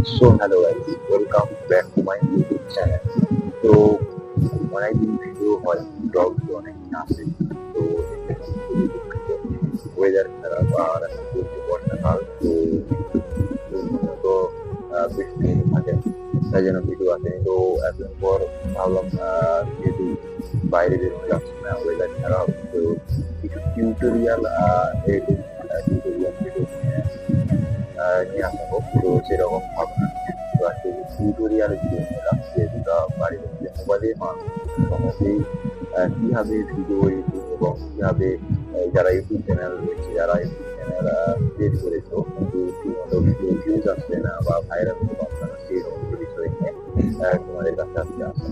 So hello guys, welcome back to my YouTube channel. তো অনেকদিন video হয়, blog video অনেকদিন আসে। তো ওয়েদার খারাপ আর এখন চলছে বর্ষাকাল, তো প্রতিনিয়ত বৃষ্টি থাকে, তাই জন্য ভিডিও আসেনি। তো এতদিন পর ভাবলাম যেহেতু বাইরে বেরোনো যাচ্ছে না, ওয়েদার খারাপ, তো কিছু টিউটোরিয়াল টিউটোরিয়াল ভিডিও নিয়ে আসা হোক, তো সেরকম ভাবনা। তো আজকে টিউটোরিয়াল ভিডিও নিলাম, যেটা বাড়ির মধ্যে মোবাইলে মানুষ সহজেই কিভাবে ভিডিও এডিটিং এবং কিভাবে যারা ইউটিউব চ্যানেল রয়েছে, যারা ইউটিউব চ্যানেল ক্রিয়েট করেছো কিন্তু ঠিকমতো ভিডিও ভিউজ আসছে না বা ভাইরাল হতে পারছে না, সেই সমস্ত বিষয় নিয়ে তোমাদের কাছে আজকে আসা।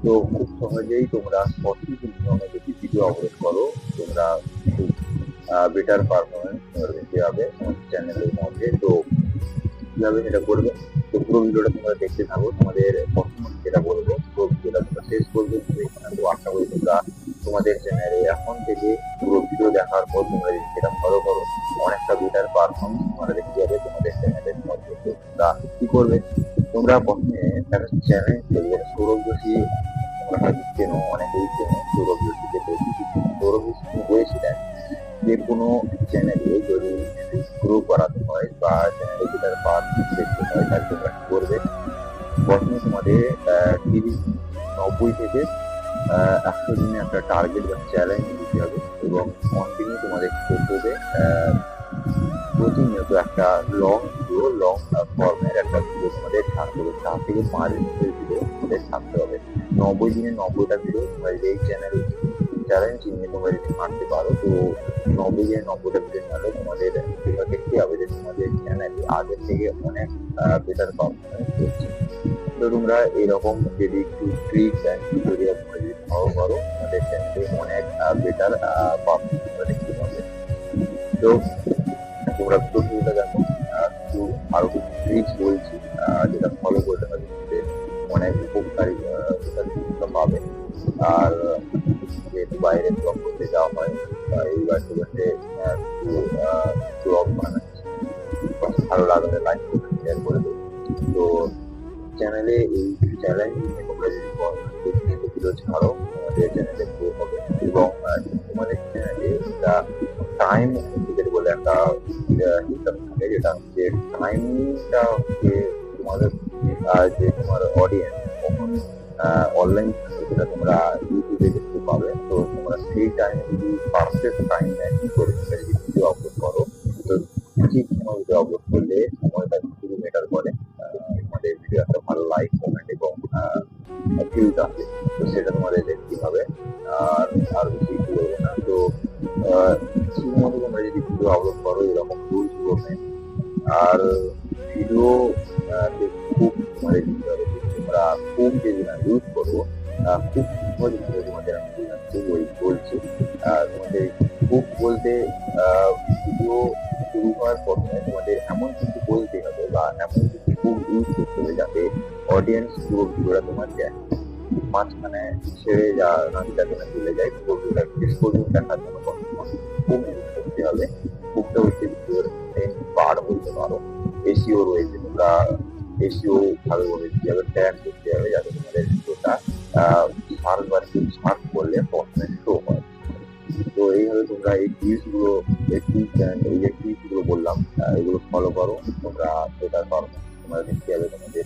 তো খুব সহজেই তোমরা সঠিক নিয়মে যদি ভিডিও আপলোড করো, তোমরা খুব বেটার পারফরমেন্স তোমরা দেখতে পাবে তোমার চ্যানেলের মধ্যে। তো কিভাবে সেটা করবে, তো পুরো ভিডিওটা তোমরা দেখতে থাকো। তোমাদের প্রথম যেটা বলবো, পুরো ভিডিওটা তোমরা শেষ করবে। তো আশা করি তোমরা তোমাদের চ্যানেলে এখন থেকে পুরো ভিডিও দেখার পর তোমরা যদি সেটা ফলো করো, অনেকটা বেটার পারফরমেন্স তোমরা দেখতে যাবে তোমাদের চ্যানেলের মধ্যে। তো তোমরা কি করবে, তোমরা প্রথমে একটা চ্যানেল করবে। সৌরভ যোশী তোমরা হয়তো চেনো, অনেকেই চেনো সৌরভ যোশীকে। তো সৌরভ যোশী বলেছিলেন যে কোনো চ্যানেলে যদি গ্রো করাতে হয় বা চ্যানেলে যেটার পারফরমেন্স দেখতে হয়, তার জন্য কি করবে, প্রথমে তোমাদের 90 থেকে 100 দিনে একটা টার্গেট বা চ্যালেঞ্জ দিতে হবে এবং কন্টিনিউ তোমাদের কি করতে হবে, প্রতিনিয়ত একটা লং ফর্মের একটা ভিডিও তোমাদের ছাড়তে হবে। 4 থেকে 5 মিনিটের ভিডিও তোমাদের ছাড়তে হবে। 90 দিনে 90টা ভিডিও তোমরা এই চ্যানেল চ্যালেঞ্জ নিয়ে তোমরা যদি মারতে পারো, তো 90 দিনে 90টা ভিডিও ছাড়লে তোমাদের দেখতে হবে যে তোমাদের চ্যানেল আগের থেকে অনেক বেটার পারফরমেন্স করছে। তো তোমরা এরকম যদি একটু ট্রিক্স অ্যান্ড টিউটোরিয়াল তোমরা যদি ফলো করো, তোমাদের চ্যানেলে অনেক বেটার পারফরমেন্স তোমরা দেখতে পাবে। তো তোমরা ভিডিওটা দেখো, একটু আরো কিছু ট্রিক্স বলছি, যেটা ফলো করতে পারবে, অনেক উপকারী পাবে। আর যেহেতু বাইরে ব্লগ করতে যাওয়া হয়, এই বাড়িতে বসে ব্লগ বানাচ্ছি, ভালো লাগলে লাইক করবে, শেয়ার করে দেবো। তো চ্যানেলে এই চ্যালেঞ্জ নিয়ে তোমরা যদি প্রতিনিয়ত ভিডিও ছাড়ো, তোমাদের চ্যানেলে গ্রো হবে এবং তোমাদের চ্যানেলে একটা টাইম ইন্ডিকেট বলে একটা সিস্টেম থাকে, যেটা হচ্ছে টাইমটা হচ্ছে তোমাদের যে তোমার অডিয়েন্স কখন অনলাইন সেটা তোমরা ইউটিউবে দেখতে পাবে। তো তোমরা সেই টাইমে যদি পারফেক্ট টাইম ম্যানেজ করে তোমরা যদি ভিডিও আপলোড করো, তো ঠিক সময় ভিডিও আপলোড করলে সময়টা শুধু ম্যাটার করে। তোমাদের ভিডিও একটা ভালো লাইক কমেন্ট এবং ভিউজ আসে, তো সেটা তোমাদের দেখতে হবে। আর আর বেশি কিছু করবে না। তো ঠিক মতো তোমরা যদি ভিডিও আপলোড করো, এরকম রুলস করবে। আর ভিডিও খুব তোমাদের দিতে হবে, তোমরা খুব যদি না ইউজ করো, খুব সহজ ভিডিও তোমাদের আমি বলছি। তোমাদের খুব বলতে ভিডিও শুরু হওয়ার প্রথমে তোমাদের এমন কিছু বলতে হবে বা এমন কিছু খুব ইউজ করতে হবে যাতে অডিয়েন্স পুরো ভিডিওটা তোমার দেখে, মাঝখানে ছেড়ে যাতে না চলে যায়, পুরো ভিডিওটা শেষ পর্যন্ত দেখার জন্য খুব ইউজ করতে হবে। খুবটা হচ্ছে ভিডিওর বার বলতে পারো। এসিও রয়েছে, তোমরা এসিও ভালোভাবে দিতে হবে, ট্যাগ করতে হবে যাতে তোমাদের ভিডিওটা সার্চ বার সার্চ করলে প্রথমে শো হয়। তো এইভাবে তোমরা এই টিপস গুলো, এই যে টিপস গুলো বললাম, এগুলো ফলো করো, তোমরা সেটা পারো, তোমরা দেখতে হবে তোমাদের